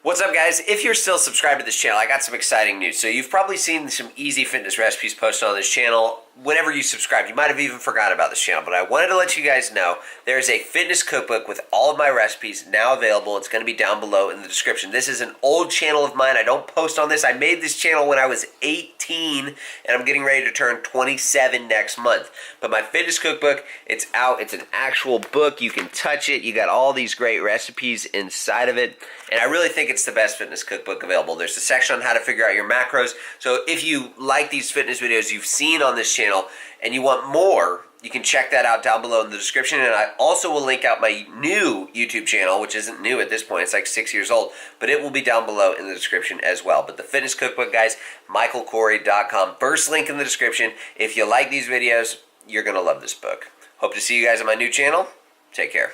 What's up, guys? If you're still subscribed to this channel, I got some exciting news. So you've probably seen some easy fitness recipes posted on this channel. Whenever you subscribe, you might have even forgot about this channel, but I wanted to let you guys know there's a fitness cookbook with all of my recipes now available. It's going to be down below in the description. This is an old channel of mine. I don't post on this. I made this channel when I was 18, and I'm getting ready to turn 27 next month. But my fitness cookbook, it's out. It's an actual book. You can touch it. You got all these great recipes inside of it, and I really think it's the best fitness cookbook available. There's a section on how to figure out your macros. So if you like these fitness videos you've seen on this channel and you want more, you can check that out down below in the description. And I also will link out my new YouTube channel, which isn't new at this point. It's like 6 years old, but it will be down below in the description as well. But the fitness cookbook, guys, michaelcorey.com. First link in the description. If you like these videos, you're going to love this book. Hope to see you guys on my new channel. Take care.